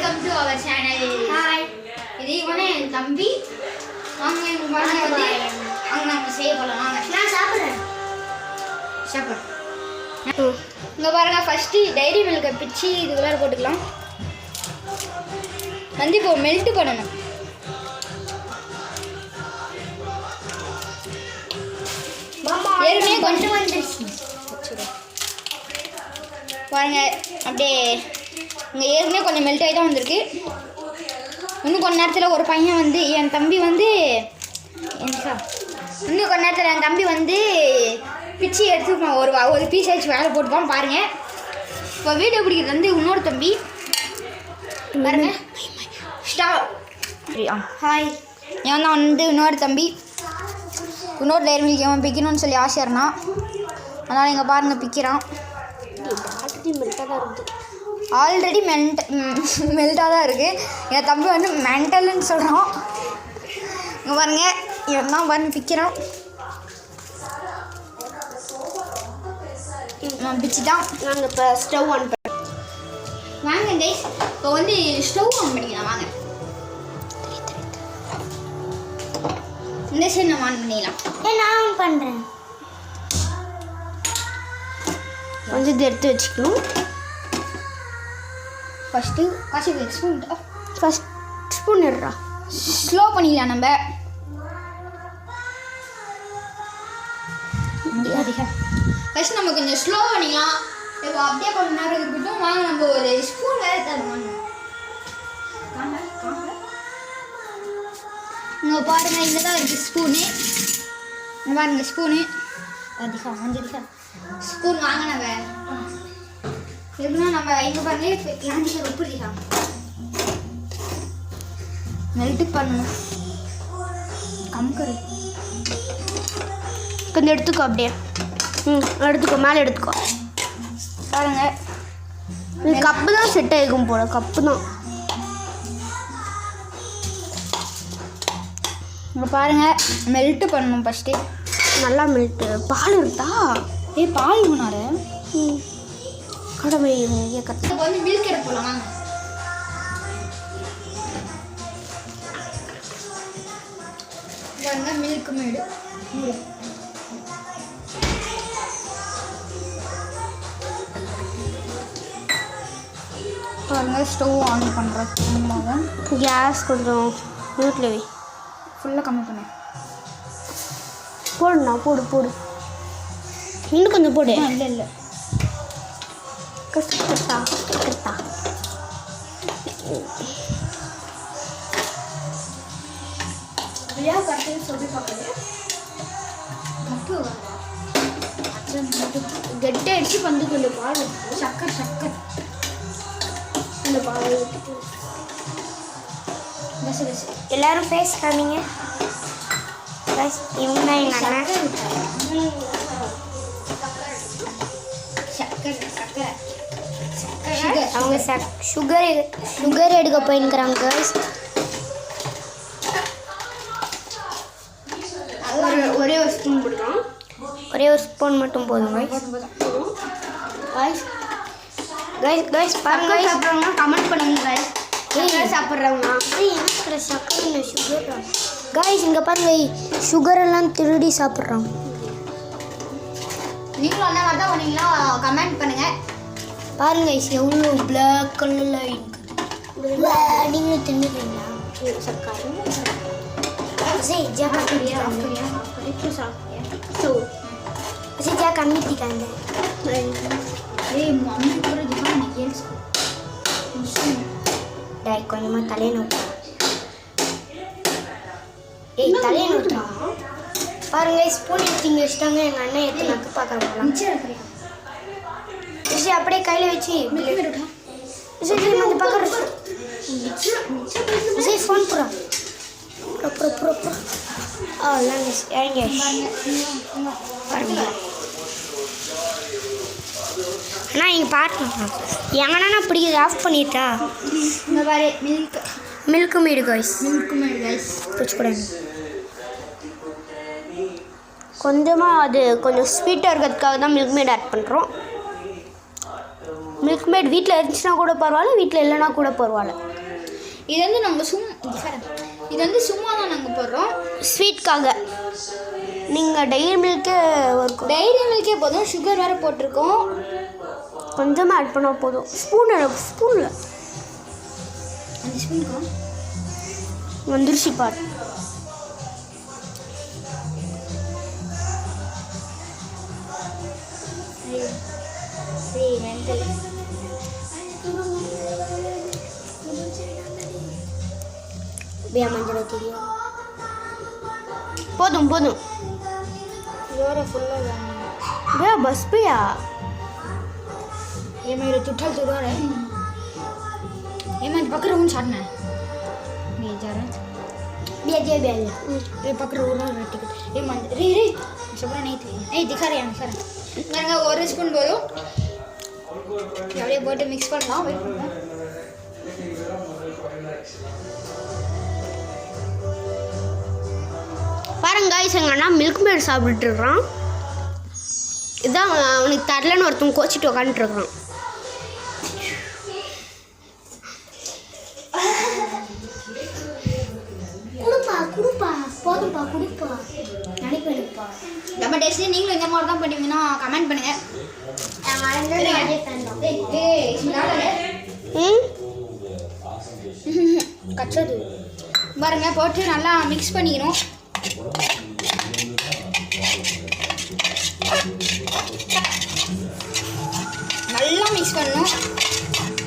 Welcome to our channel. Hi, இது இவனே என் தம்பி. வாங்க எங்க பாருங்க வந்து அங்க நம்ம செய்ய போலாம். வாங்க நான் சாப்பிடுறேன். இங்க பாருங்க, ஃபர்ஸ்ட் டைரி மில்கை பிச்சு இதுக்குள்ள போட்டுக்கலாம். வந்து இப்போ மெல்ட் பண்ணணும். ஏற்கனவே கொஞ்சம் வந்துருச்சு பாருங்க. அப்படியே இங்கே ஏற்கனவே கொஞ்சம் மெல்ட் ஆகி தான் வந்திருக்கு. இன்னும் கொஞ்ச நேரத்தில் ஒரு பையன் வந்து என் தம்பி வந்து இன்னும் கொஞ்ச நேரத்தில் என் தம்பி வந்து பிச்சு எடுத்து ஒரு பீஸ் ஆச்சு வேலை போட்டுப்பான் பாருங்கள். இப்போ வீடியோ பிடிக்கிறது வந்து இன்னொரு தம்பி பாருங்க. ஹாய், இவன் தான் வந்து இன்னொரு தம்பி. இன்னொரு டைரி மில்க் அவன் பிக்கணும்னு சொல்லி ஆசை இருந்தான். அதனால் இங்கே பாருங்கள் பிக்கிறான். ஆல்ரெடி மெல்ட்டாக தான் இருக்குது. என் தம்பி வந்து மென்டல்னு சொல்கிறான். இங்கே பாருங்க, இவன் தான் பாருங்க பிக்கிறான். பிச்சுட்டான். நாங்கள் இப்போ ஸ்டவ் ஆன் பண்ண வாங்க கைஸ். இப்போ வந்து ஸ்டவ் ஆன் பண்ணிக்கலாம் வாங்க. இந்த சைடு நம்ம ஆன் பண்ணிடலாம். நான் ஆன் பண்ணுறேன். கொஞ்சம் இது எடுத்து வச்சுக்கணும். ஃபஸ்ட்டு காசி ஸ்பூன் ஃபஸ்ட் ஸ்பூன் எடுறா. ஸ்லோ பண்ணிடலாம் நம்ம. ஃபஸ்ட் நம்ம கொஞ்சம் ஸ்லோ பண்ணிக்கலாம். இப்போ அப்படியே கொஞ்சம் நேரம் இருக்கட்டும். வாங்க நம்ம ஒரு ஸ்பூன் வேறு தருவோம். இங்கே பாருங்கள், இங்கே தான் இருக்குது ஸ்பூனு. பாருங்கள் ஸ்பூனு அதிகம் வந்துருக்கா ஸ்பூன் வாங்கினவ எப்படின்னா நம்ம இங்கே பாருங்க. இப்போ ஏன் உப்புடிக்கா மெல்ட்டு பண்ணணும். கம்கரு கொஞ்சம் எடுத்துக்கோ. அப்படியே எடுத்துக்கோ, மேலே எடுத்துக்கோ. பாருங்க, இது கப்பு தான் செட் ஆகிக்கும் போல. கப்பு தான். இங்கே பாருங்கள், மெல்ட்டு பண்ணணும் ஃபஸ்ட்டு. நல்லா மெல்ட்டு. பால் இருக்கா? பால் ஊனாரு கடமை கற்று வந்து மில்க் எடுக்க போகலாம் வாங்க. பாருங்க, மில்க் மேடு பாருங்க. ஸ்டவ் ஆன் பண்ணுறோம். கேஸ் கொஞ்சம் மியூட்டில் வை. ஃபுல்லாக கம்மி பண்ண போடுண்ணா. போடு போடு, இன்னும் கொஞ்சம் போடு. இல்லை இல்லை கரெக்டா கரெக்டா. சொல்லி பார்க்குறது கெட்டை அடிச்சு வந்து கொஞ்சம் பால் சக்கரை சக்கரை அந்த பால் எல்லாரும் ஃபேஸ் காமிங்க. இவங்க தான் எங்கள் அண்ணன். அவங்க சுகர் எடுக்க போயிருக்கிறாங்க கேர்ள்ஸ். ஒரே ஒரு ஸ்பூன் போடுறோம். ஒரே ஒரு ஸ்பூன் மட்டும் போதும் கைஸ். கைஸ் பாருங்க, சாப்பிட்றவங்க கமெண்ட் பண்ணுங்க கைஸ். சாப்பிட்றவங்க எனக்கு சக்கரை சுகர் கைஸ். இங்கே பாருங்க, சுகரெல்லாம் திருடி சாப்பிட்றோம். நீங்களும் அந்த மாதிரி தான் பண்ணீங்களா? கமெண்ட் பண்ணுங்கள். பாருங்க எவ்வளோ பிளாக் கலரில் இருக்குது. நீங்களும் தின்னுறீங்களா? கொஞ்சமாக தலையை நோட்டா. தலையை நோட்டா. பாருங்க, ஸ்பூன் எடுத்து இங்கே வச்சுட்டாங்க. எங்கள் அண்ணன் எடுத்து நக்கு பார்க்குறாங்க. அப்படியே கையில் வச்சு ஃபோன் போகிறோம். பாருங்க அண்ணா, இங்கே பாருங்க எங்கன்னா பிடிக்குது. ஆஃப் பண்ணிட்டா. இந்த மாதிரி மில்க் மேடு கைஸ். பிடிச்சிக்கூடாது. கொஞ்சமாக அது கொஞ்சம் ஸ்வீட்டாக இருக்கிறதுக்காக தான் மில்க் மேட் ஆட் பண்ணுறோம். மில்க் மேட் வீட்டில் இருந்துச்சுன்னா கூட பரவாயில்ல, வீட்டில் இல்லைனா கூட பரவாயில்ல. இது வந்து நாங்கள் இது வந்து சும்மா தான் நாங்கள் போடுறோம் ஸ்வீட்காக. நீங்கள் டைரி மில்க்கே போதும். சுகர் வேறு போட்டிருக்கோம். கொஞ்சமாக ஆட் பண்ணால் போதும். ஸ்பூனில் அந்த ஸ்பூனுக்கா வந்துருச்சு பாரு. மஞ்சள் தெரியும். போதும் இதோட ஃபுல்லாக बस पे आ ये मेरे चुट्ठल तो है ये मैं पकड़ हूँ छाड़ना ये जा रहा है ये पकड़ हो रहा है टिकट ये मन रे सबरा नहीं थे दिखा रहे हैं सर मैंने और स्पून बोलो ये बोटे मिक्स करना பாருங்க गाइस எங்க அண்ணா மில்க் மேட் சாப்பிட்டுட்டு இருக்கான். இதான் அவனுக்கு தரலன்னு ஒருத்தன் கோச்சிட்டு உட்காந்துட்டு இருக்கான். குடுப்பா போதும்பா குடுப்பா நினைப்பா நம்ம டேஸ்ட் நீங்களும் இந்த மாதிரி தான் பண்ணுவீங்கன்னா கமெண்ட் பண்ணுங்க. கச்சது பாருங்க போட்டு நல்லா மிக்ஸ் பண்ணிக்கணும். நல்லா மிக்ஸ் பண்ணணும்.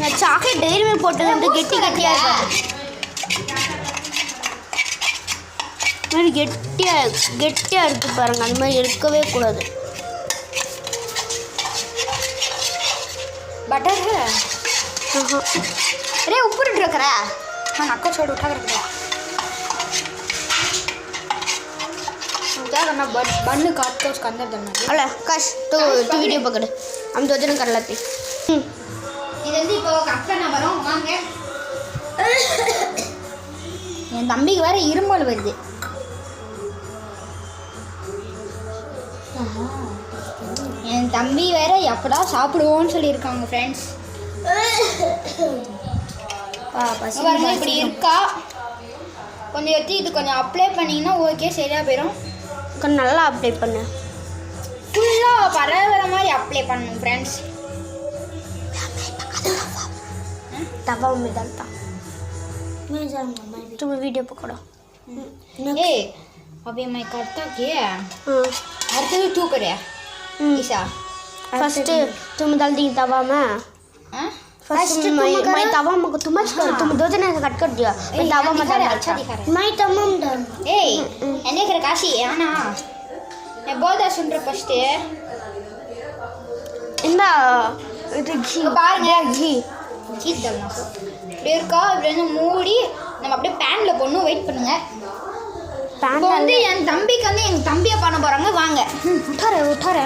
நான் சாக்லேட் டைரி மில்க் போட்டது வந்து கெட்டியாக மாதிரி கெட்டியாக இருக்குது பாருங்கள். அந்த மாதிரி எடுக்கவே கூடாது. பட்டர் अरे ऊपर उठ रखा है हाँ नाक को छोड़ उठा कर रखा क्या करना बन काट के उसके अंदर डालना अला काश तो वीडियो पकड़ हम दो दिन कर लेते இது இப்போ கட் பண்ண வரோம் வாங்க. என் தம்பிக்கு வேற இருமல் வருது. என் தம்பி வேற எப்படா சாப்பிடுவோன்னு சொல்லியிருக்காங்க ஃப்ரெண்ட்ஸ். இப்படி இருக்கா கொஞ்சம் எடுத்து இது கொஞ்சம் அப்ளை பண்ணிங்கன்னா ஓகே சரியாக போயிடும். கொஞ்சம் நல்லா அப்ளை பண்ணு. ஃபுல்லாக பரவற மாதிரி அப்ளை பண்ணணும் ஃப்ரெண்ட்ஸ். तवा में डालता मैं जाऊंगा तुम्हें वीडियो पकड़ो ए अभी मैं करता क्या हर तो तू करे ऐसा फर्स्ट तुम डाल दी तवा में फर्स्ट मैं तवा में तुम मत कर तुम दो दिन ऐसे कट कर दिया मैं तवा में डाल अच्छा दिखा रहा मैं तमाम डाल ए एने कर काशी है ना मैं बहुत सुन रहा फर्स्ट इंदा இது घी பாருங்க घी डालना இப்படி இருக்கா. இப்படி வந்து மூடி நம்ம அப்படியே பேனில் போடணும். வெயிட் பண்ணுங்க. இப்போ வந்து என் தம்பிக்கு வந்து எங்கள் தம்பியை பண்ண போகிறாங்க. வாங்க உட்டார